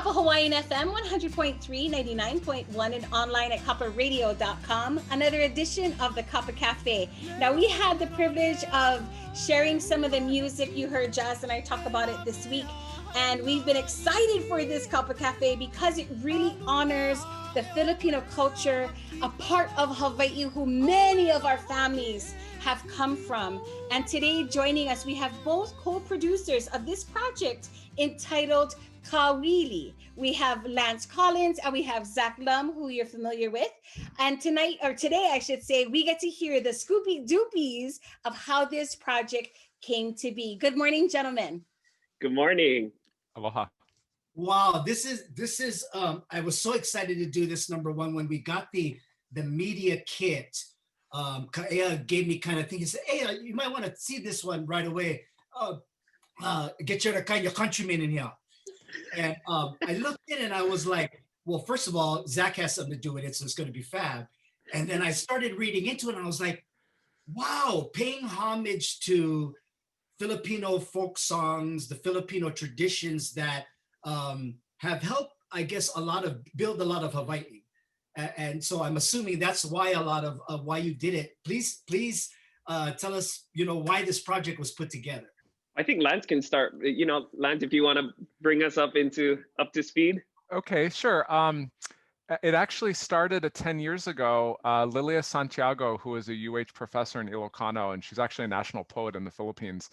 Kapa Hawaiian FM 100.3, 99.1, and online at kaparadio.com. Another edition of the Kapa Cafe. Now, we had the privilege of sharing some of the music you heard Jazz and I talk about it this week. And we've been excited for this Kapa Cafe because it really honors the Filipino culture, a part of Hawaii who many of our families have come from. And today joining us, we have both co-producers of this project entitled Kāwili. We have Lance Collins and we have Zach Lum, who you're familiar with. And tonight, or today I should say, we get to hear the Scoopy Doopies of how this project came to be. Good morning, gentlemen. Good morning. Aloha. Wow, this is I was so excited to do this, number one, when we got the media kit. Kaea gave me kind of thing. He said, hey, you might want to see this one right away. Get your countrymen in here. And I looked in and I was like, well, first of all, Zach has something to do with it, so it's going to be fab. And then I started reading into it and I was like, wow, paying homage to Filipino folk songs, the Filipino traditions that have helped, I guess, build a lot of Hawaii. And so I'm assuming that's why a lot of why you did it. Please tell us, why this project was put together. I think Lance can start. Lance, if you want to bring us up to speed. Okay, sure. It actually started 10 years ago. Lilia Santiago, who is a UH professor in Ilokano, and she's actually a national poet in the Philippines.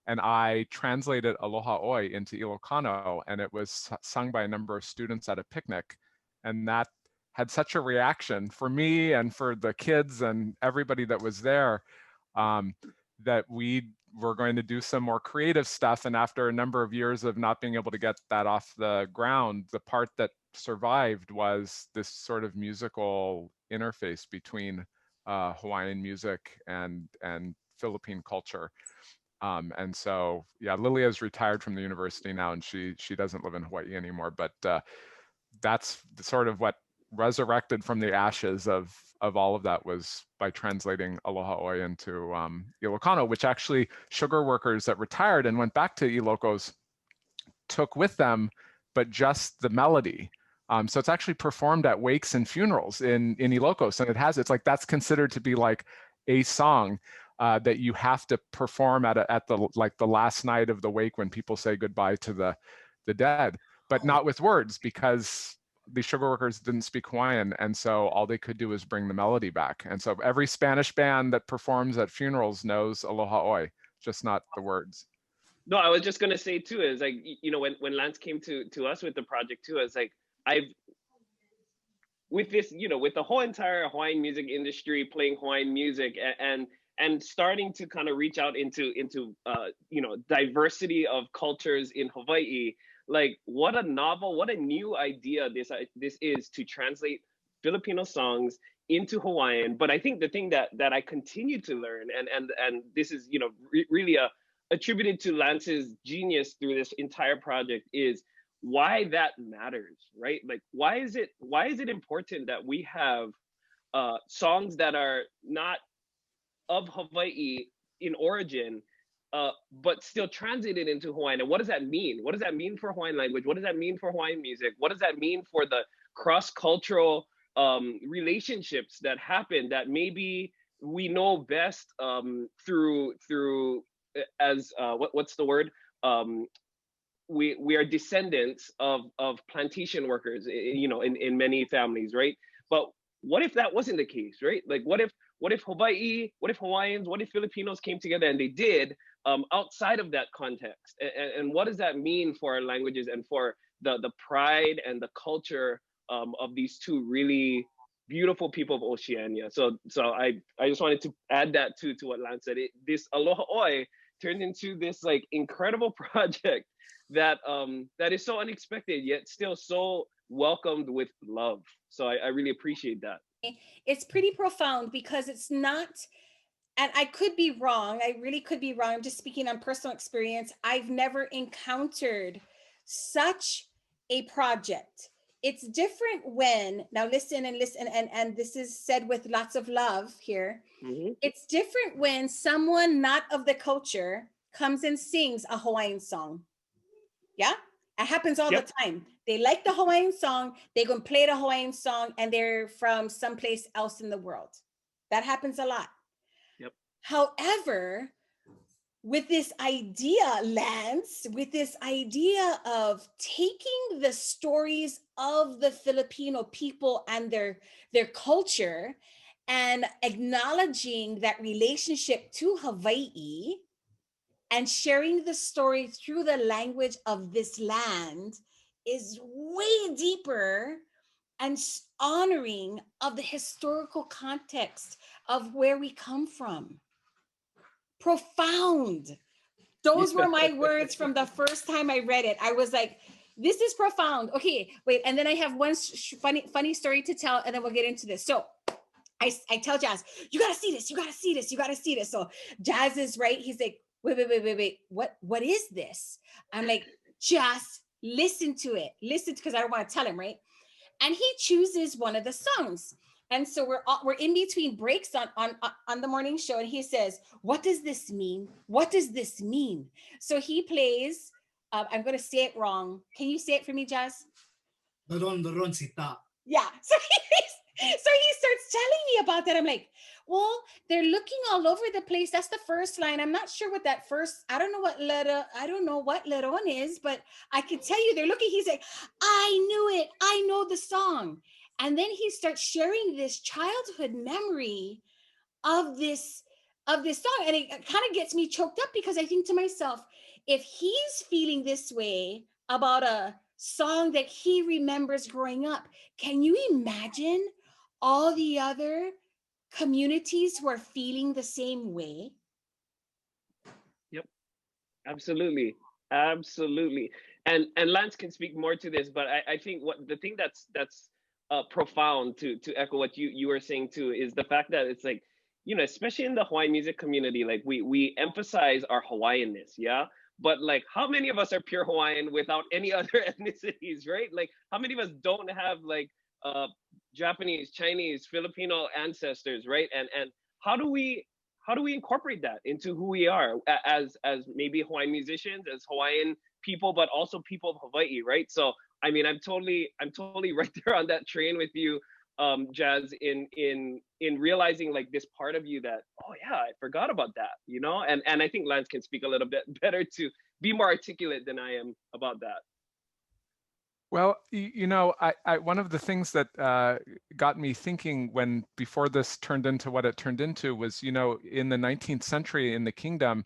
And I translated Aloha Oi into Ilokano, and it was sung by a number of students at a picnic. And that had such a reaction for me and for the kids and everybody that was there, that we were going to do some more creative stuff. And after a number of years of not being able to get that off the ground, the part that survived was this sort of musical interface between Hawaiian music and Philippine culture. And so, yeah, Lilia's retired from the university now, and she doesn't live in Hawaii anymore, but that's sort of what resurrected from the ashes of all of that was by translating Aloha Oi into Ilokano, which actually sugar workers that retired and went back to Ilocos took with them, but just the melody. So it's actually performed at wakes and funerals in Ilocos, and it's like that's considered to be like a song that you have to perform at the last night of the wake when people say goodbye to the dead, but not with words because the sugar workers didn't speak Hawaiian, and so all they could do was bring the melody back. And so every Spanish band that performs at funerals knows Aloha Oi, just not the words. No, I was just gonna say too, is like, when Lance came to us with the project too, it's like with this, with the whole entire Hawaiian music industry playing Hawaiian music and starting to kind of reach out into diversity of cultures in Hawaii. Like, what a new idea this is to translate Filipino songs into Hawaiian. But I think the thing that I continue to learn, and this is really attributed to Lance's genius through this entire project, is why that matters, right? Like, why is it important that we have songs that are not of Hawaii in origin, but still translated into Hawaiian? And what does that mean? What does that mean for Hawaiian language? What does that mean for Hawaiian music? What does that mean for the cross-cultural relationships that happen that maybe we know best through as what's the word? We are descendants of plantation workers, in many families, right? But what if that wasn't the case, right? Like, what if Hawaii, what if Hawaiians, what if Filipinos came together and they did outside of that context? And what does that mean for our languages and for the pride and the culture of these two really beautiful people of Oceania? So I just wanted to add that to what Lance said. This Aloha Oi turned into this like incredible project that is so unexpected yet still so welcomed with love. So I really appreciate that. It's pretty profound because it's not, and I could be wrong, I really could be wrong, I'm just speaking on personal experience. I've never encountered such a project. It's different when, now listen, and this is said with lots of love here. Mm-hmm. It's different when someone not of the culture comes and sings a Hawaiian song. Yeah? It happens all Yep. the time. They like the Hawaiian song, they're going to play the Hawaiian song, and they're from someplace else in the world. That happens a lot. Yep. However, with this idea, Lance, with this idea of taking the stories of the Filipino people and their culture and acknowledging that relationship to Hawaii and sharing the story through the language of this land is way deeper and honoring of the historical context of where we come from. Profound. Those were my words from the first time I read it. I was like, this is profound. Okay, wait. And then I have one funny story to tell, and then we'll get into this. So I tell Jazz, you got to see this. You got to see this. You got to see this. So Jazz is right. He's like, wait. What is this? I'm like, just listen to it. Listen, because I don't want to tell him, right? And he chooses one of the songs. And so we're in between breaks on the morning show, and he says, "What does this mean? What does this mean?" So he plays. I'm going to say it wrong. Can you say it for me, Jazz? Doron sita. Yeah. So he starts telling me about that. I'm like, well, they're looking all over the place. That's the first line. I'm not sure what that first. I don't know what leron is, but I can tell you they're looking. He's like, I knew it. I know the song. And then he starts sharing this childhood memory of this song. And it kind of gets me choked up because I think to myself, if he's feeling this way about a song that he remembers growing up, can you imagine all the other communities who are feeling the same way? Yep. Absolutely. And Lance can speak more to this, but I think the thing that's profound to echo what you were saying too is the fact that it's like, especially in the Hawaiian music community, like we emphasize our Hawaiianness, yeah. But like, how many of us are pure Hawaiian without any other ethnicities, right? Like, how many of us don't have like Japanese, Chinese, Filipino ancestors, right? And how do we incorporate that into who we are as maybe Hawaiian musicians, as Hawaiian people, but also people of Hawaii, right? So I mean, I'm totally right there on that train with you, Jazz, in realizing like this part of you that, oh yeah, I forgot about that, and I think Lance can speak a little bit better to be more articulate than I am about that. Well, I one of the things that got me thinking before this turned into what it turned into was, in the 19th century in the kingdom,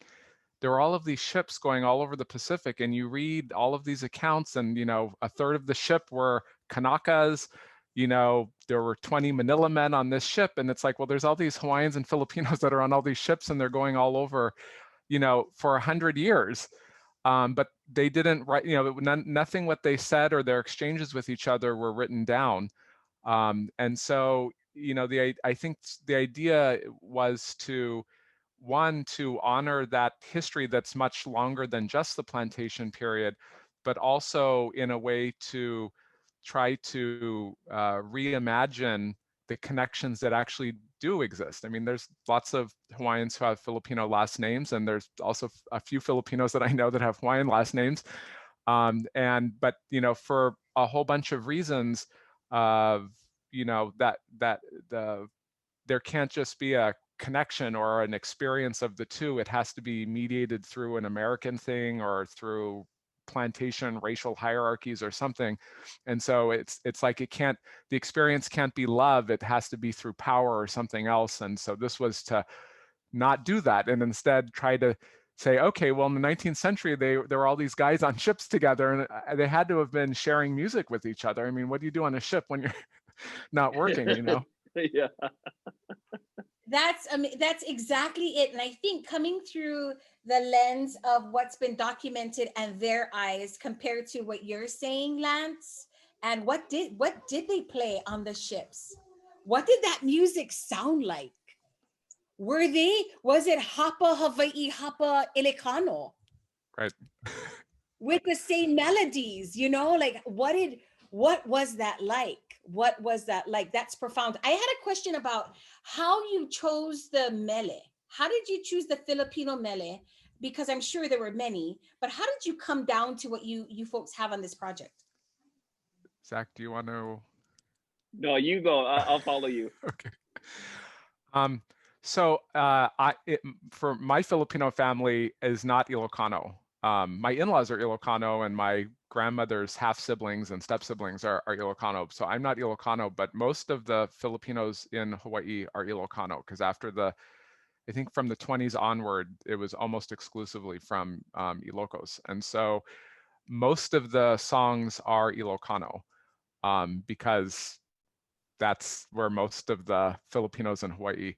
there were all of these ships going all over the Pacific, and you read all of these accounts, and a third of the ship were Kanakas. There were 20 Manila men on this ship, and it's like, well, there's all these Hawaiians and Filipinos that are on all these ships, and they're going all over, for 100 years. But they didn't write, nothing what they said or their exchanges with each other were written down. And so, I think the idea was to honor that history that's much longer than just the plantation period, but also in a way to try to reimagine the connections that actually do exist. I mean, there's lots of Hawaiians who have Filipino last names, and there's also a few Filipinos that I know that have Hawaiian last names. But for a whole bunch of reasons, there can't just be a connection or an experience of the two. It has to be mediated through an American thing or through plantation racial hierarchies or something. And so it's like the experience can't be love. It has to be through power or something else. And so this was to not do that and instead try to say, okay, well, in the 19th century, there were all these guys on ships together, and they had to have been sharing music with each other. I mean, what do you do on a ship when you're not working, Yeah. That's exactly it. And I think coming through the lens of what's been documented and their eyes compared to what you're saying, Lance, and what did they play on the ships? What did that music sound like? Was it Hapa Hawaii, Hapa Ilokano? Right. With the same melodies, like what was that like? What was that like? That's profound. I had a question about how you chose the mele. How did you choose the Filipino mele because I'm sure there were many, but how did you come down to what you folks have on this project? Zach, do you want to? No, you go. I'll follow you. Okay. So for my Filipino family is not Ilocano. My in-laws are Ilocano, and my grandmother's half siblings and step siblings are Ilocano. So I'm not Ilocano, but most of the Filipinos in Hawaii are Ilocano, because I think from the 20s onward, it was almost exclusively from Ilocos. And so most of the songs are Ilocano, because that's where most of the Filipinos in Hawaii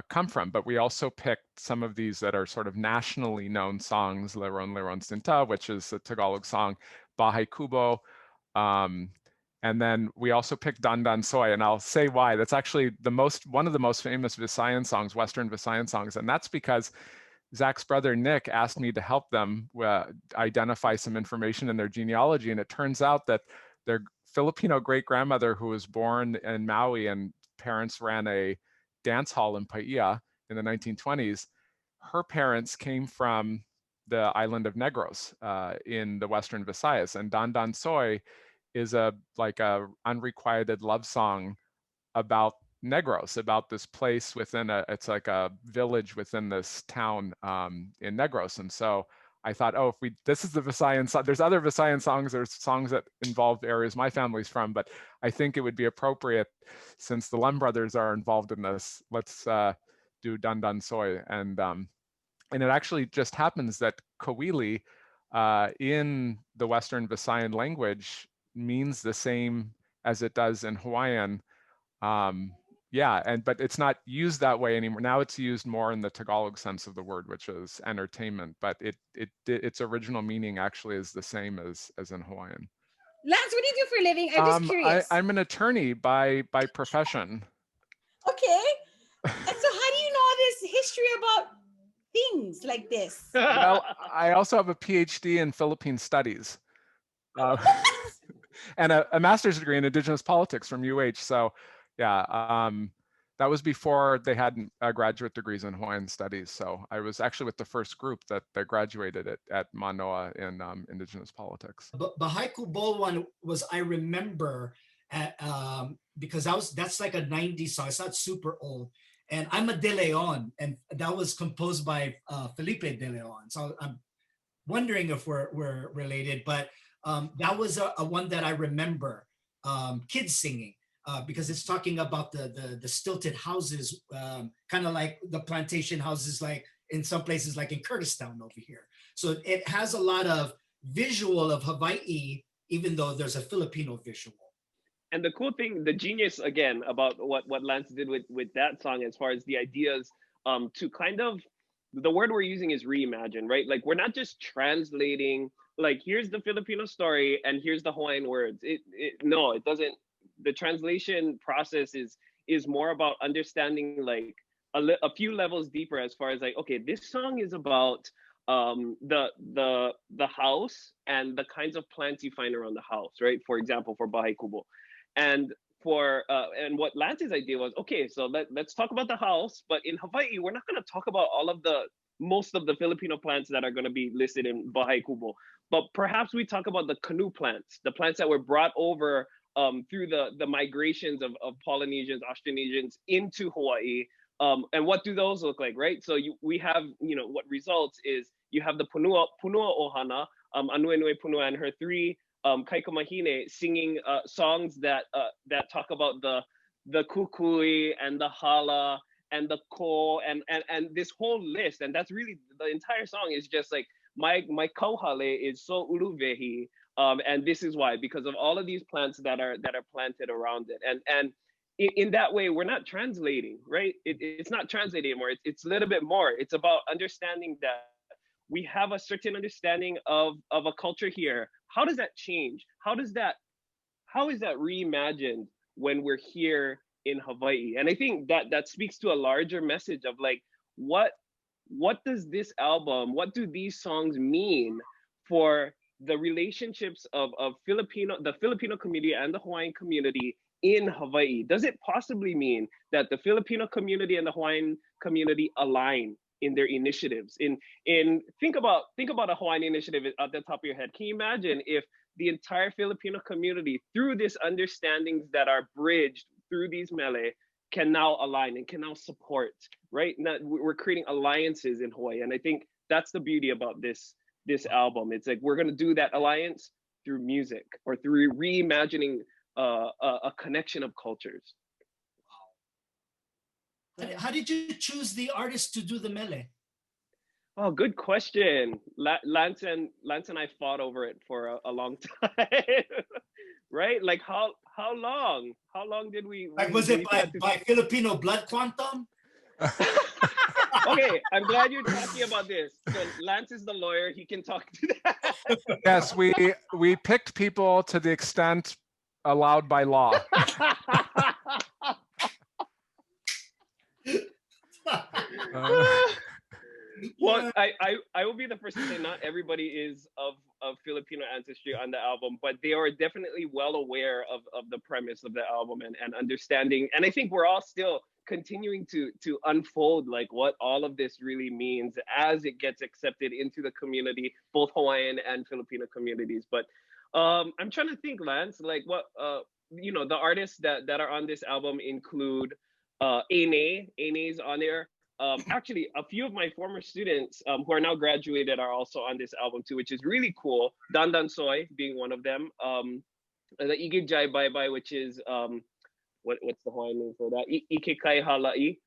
come from. But we also picked some of these that are sort of nationally known songs, Leron Leron Sinta, which is a Tagalog song, Bahay Kubo. And then we also picked Dan Dan Soy, and I'll say why. That's actually one of the most famous Visayan songs, Western Visayan songs. And that's because Zach's brother, Nick, asked me to help them identify some information in their genealogy. And it turns out that their Filipino great-grandmother, who was born in Maui and parents ran a dance hall in Paia in the 1920s, her parents came from the island of Negros in the Western Visayas. And Dan Dan Soy is like a unrequited love song about Negros, about this place it's like a village within this town in Negros. And so I thought, oh, this is the Visayan song. There's other Visayan songs. There's songs that involve areas my family's from, but I think it would be appropriate, since the Lum brothers are involved in this. Let's do Dan Dan Soy. And it actually just happens that Kāwili in the Western Visayan language means the same as it does in Hawaiian. But it's not used that way anymore. Now it's used more in the Tagalog sense of the word, which is entertainment. But its original meaning actually is the same as in Hawaiian. Lance, what do you do for a living? I'm just curious. I'm an attorney by profession. Okay. And so how do you know all this history about things like this? Well, I also have a PhD in Philippine studies. And a master's degree in Indigenous politics from UH. So yeah, that was before they had graduate degrees in Hawaiian studies. So I was actually with the first group that graduated at Manoa in Indigenous politics. But Bahay Kubo one was, I remember, because that's like a 90s song. It's not super old. And I'm a De Leon, and that was composed by Felipe De Leon. So I'm wondering if we're related, but that was a one that I remember kids singing, because it's talking about the stilted houses, kind of like the plantation houses, like in some places like in Kyrgyzstan over here. So it has a lot of visual of Hawaii, even though there's a Filipino visual. And the cool thing, the genius again about what Lance did with that song, as far as the ideas, to kind of, the word we're using is reimagine, right? Like, we're not just translating, like, here's the Filipino story and here's the Hawaiian words. No, it doesn't. The translation process is more about understanding, like, a few levels deeper, as far as like, okay, this song is about the house and the kinds of plants you find around the house, right? For example, for Bahay Kubo. And and what Lance's idea was, okay, so let's talk about the house, but in Hawaii, we're not going to talk about most of the Filipino plants that are going to be listed in Bahay Kubo, but perhaps we talk about the canoe plants, the plants that were brought over through the migrations of Polynesians, Austronesians into Hawaii. And what do those look like, right? So we have, what results is you have the Punua Ohana, Anuenue Punua and her three Kaikomahine singing songs that talk about the kukui and the hala and the ko and this whole list. And that's really, the entire song is just like, my kauhale is so uluvehi, and this is why, because of all of these plants that are planted around it. And in that way, we're not translating, right? It's not translating anymore. It's a little bit more. It's about understanding that we have a certain understanding of a culture here. How does that change? How is that reimagined when we're here in Hawaii? And I think that speaks to a larger message of like, what does this album, what do these songs mean for the relationships of the Filipino community and the Hawaiian community in Hawaii? Does it possibly mean that the Filipino community and the Hawaiian community align in their initiatives. In think about a Hawaiian initiative at the top of your head. Can you imagine if the entire Filipino community, through these understandings that are bridged through these mele, can now align and can now support, right? Now, we're creating alliances in Hawaii. And I think that's the beauty about this album. It's like, we're gonna do that alliance through music or through reimagining a connection of cultures. How did you choose the artist to do the mele? Oh, good question. Lance and I fought over it for a long time, right? Like how long? How long did we? Like, was it by Filipino blood quantum? Okay, I'm glad you're talking about this. So Lance is the lawyer; he can talk to that. Yes, we picked people to the extent allowed by law. Well, I will be the first to say not everybody is of Filipino ancestry on the album, but they are definitely well aware of the premise of the album and understanding. And I think we're all still continuing to unfold like what all of this really means as it gets accepted into the community, both Hawaiian and Filipino communities. But I'm trying to think, Lance, like what the artists that are on this album include Ane is on there. Actually, a few of my former students who are now graduated are also on this album too, which is really cool. Dan Soy being one of them. The Igig Jai Bye Bye, which is what's the Hawaiian name for that? Ike Kai Halai.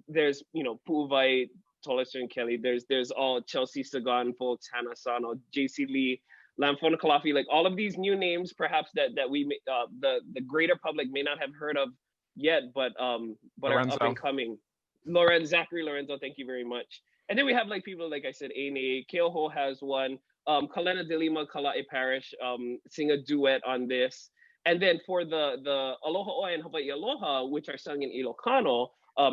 There's Pu'uvai, Tolister and Kelly. There's all Chelsea Sagan, folks, Hannah Sano, JC Lee, Lamfona Kalafi, like all of these new names perhaps that we the greater public may not have heard of yet, but Lorenzo. are up and coming. Zachary Lorenzo, thank you very much. And then we have like people like I said, Ane, Keoho has one, Kalena de Lima, Kalae Parish sing a duet on this. And then for the Aloha Oe and Hawaii Aloha, which are sung in Ilokano,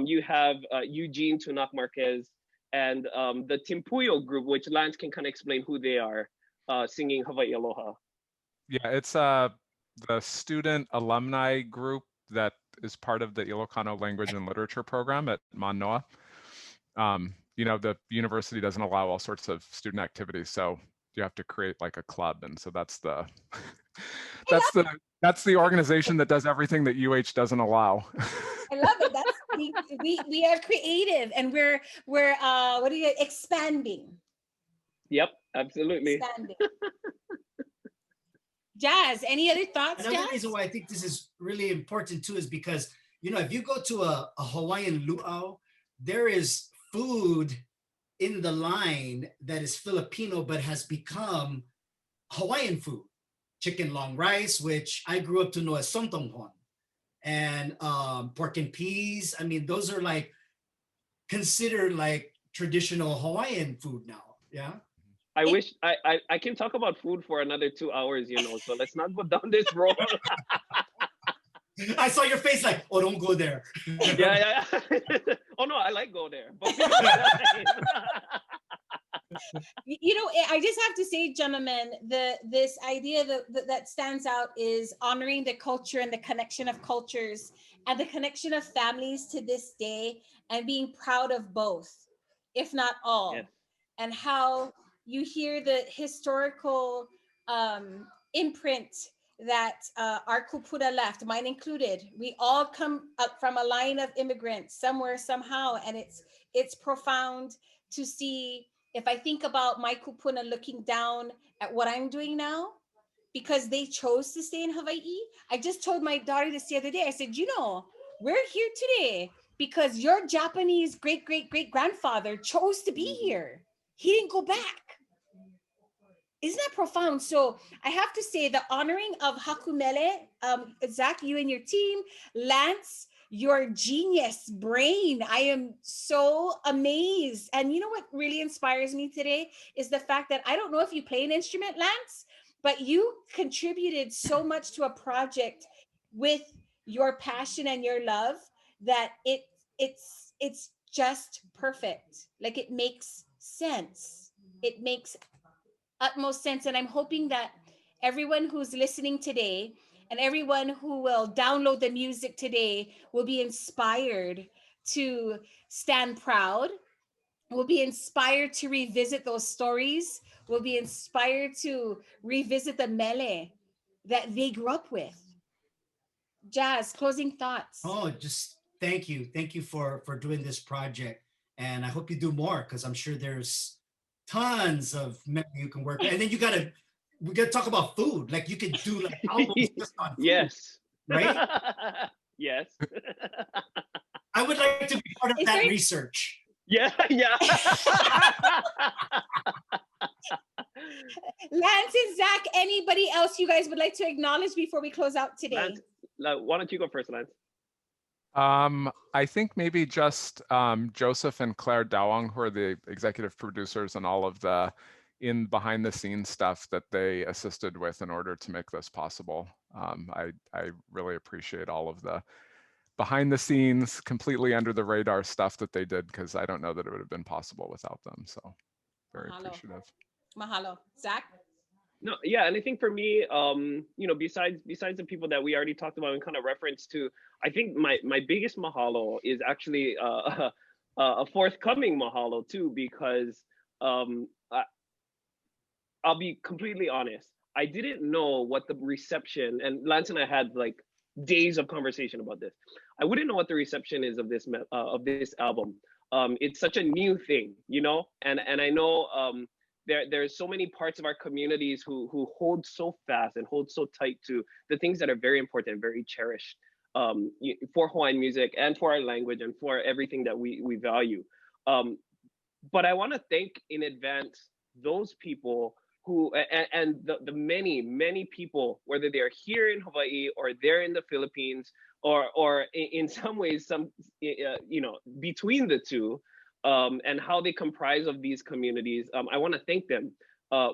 you have Eugene Tunak Marquez and the Timpuyo group, which Lance can kind of explain who they are, singing Hawaii Aloha. Yeah, it's the student alumni group that is part of the Ilokano Language and Literature program at Manoa. The university doesn't allow all sorts of student activities, so you have to create like a club, and so that's the that's the organization that does everything that UH doesn't allow. I love it. That's we are creative, and we're expanding. Yep, absolutely. Expanding. Jazz, any other thoughts? Another Jazz? reason why I think this is really important too is because, if you go to a Hawaiian luau, there is food in the line that is Filipino but has become Hawaiian food. Chicken long rice, which I grew up to know as sontonghon, and pork and peas. I mean, those are like considered like traditional Hawaiian food now. Yeah. I wish I can talk about food for another 2 hours, so let's not go down this road. I saw your face like, oh, don't go there. Yeah. Oh no, I like go there. But I just have to say, gentlemen, this idea that stands out is honoring the culture and the connection of cultures and the connection of families to this day, and being proud of both, if not all. Yes. And how you hear the historical imprint that our kupuna left, mine included. We all come up from a line of immigrants somewhere, somehow, and it's profound to see. If I think about my kupuna looking down at what I'm doing now, because they chose to stay in Hawaii. I just told my daughter this the other day. I said, we're here today because your Japanese great-great-great-grandfather chose to be here. He didn't go back. Isn't that profound? So I have to say the honoring of Hakumele, Zach, you and your team, Lance, your genius brain. I am so amazed. And you know what really inspires me today is the fact that I don't know if you play an instrument, Lance, but you contributed so much to a project with your passion and your love that it's just perfect. Like, it makes sense. It makes utmost sense. And I'm hoping that everyone who's listening today and everyone who will download the music today will be inspired to stand proud. We'll be inspired to revisit those stories. We'll be inspired to revisit the mele that they grew up with. Jazz, closing thoughts. Oh, just thank you. Thank you for doing this project. And I hope you do more, because I'm sure there's tons of mele you can work with. And then we gotta talk about food. Like you could do like albums just on food. Yes. Right? Yes. I would like to be part of that research. Yeah, yeah. Lance and Zach, anybody else you guys would like to acknowledge before we close out today? Lance, why don't you go first, Lance? I think maybe just Joseph and Claire Dawang, who are the executive producers and all of the behind the scenes stuff that they assisted with in order to make this possible. I really appreciate all of the behind the scenes, completely under the radar stuff that they did, because I don't know that it would have been possible without them. So very appreciative. Mahalo. Zach? No, yeah, and I think for me, you know, besides the people that we already talked about and kind of reference to, I think my biggest mahalo is actually a forthcoming mahalo too, because I'll be completely honest, I didn't know what the reception, and Lance and I had like days of conversation about this. I wouldn't know what the reception is of this album. It's such a new thing, you know, and I know there's so many parts of our communities who hold so fast and hold so tight to the things that are very important, very cherished for Hawaiian music and for our language and for everything that we value. But I want to thank in advance those people who and the many people, whether they're here in Hawaii or they're in the Philippines or in some ways you know, between the two, and how they comprise of these communities. I want to thank them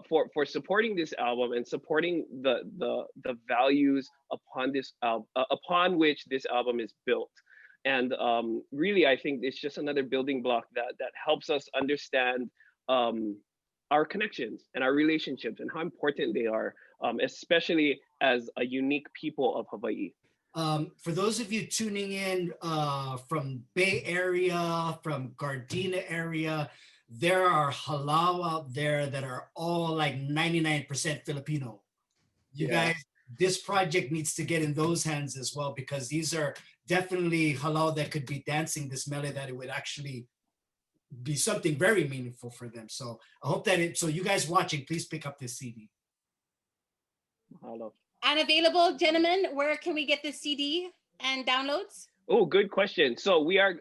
for supporting this album and supporting the values upon which this album is built. And really, I think it's just another building block that helps us understand our connections and our relationships and how important they are, especially as a unique people of Hawaii. For those of you tuning in from Bay Area, from Gardena area, there are halau out there that are all like 99% Filipino. You guys, this project needs to get in those hands as well, because these are definitely halau that could be dancing this mele, that it would actually be something very meaningful for them. So I hope that so you guys watching, please pick up this CD. Hello. And available, gentlemen, where can we get the CD and downloads? Oh, good question. So we are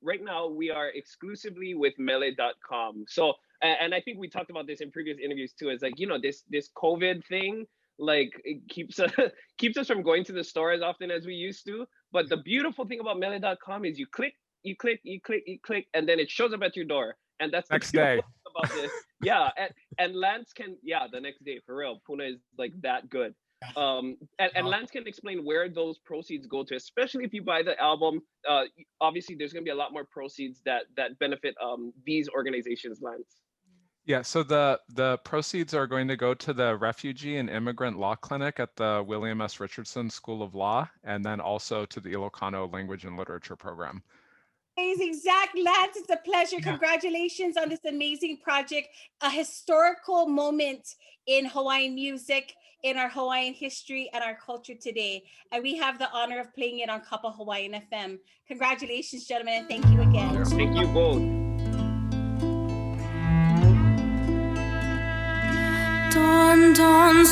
right now we are exclusively with mele.com. So and I think we talked about this in previous interviews too. Is like, you know, this COVID thing, like it keeps us from going to the store as often as we used to. But the beautiful thing about mele.com is you click, and then it shows up at your door. And that's next day about this. Yeah, and Lance can, the next day, for real. Puna is like that good. And Lance can explain where those proceeds go to, especially if you buy the album. Obviously, there's going to be a lot more proceeds that benefit these organizations, Lance. Yeah, so the proceeds are going to go to the Refugee and Immigrant Law Clinic at the William S. Richardson School of Law, and then also to the Ilokano Language and Literature Program. Amazing, Zach, Lance, it's a pleasure. Yeah. Congratulations on this amazing project, a historical moment in Hawaiian music, in our Hawaiian history and our culture today. And we have the honor of playing it on Kapa Hawaiian FM. Congratulations, gentlemen, and thank you again. Thank you both. Don Don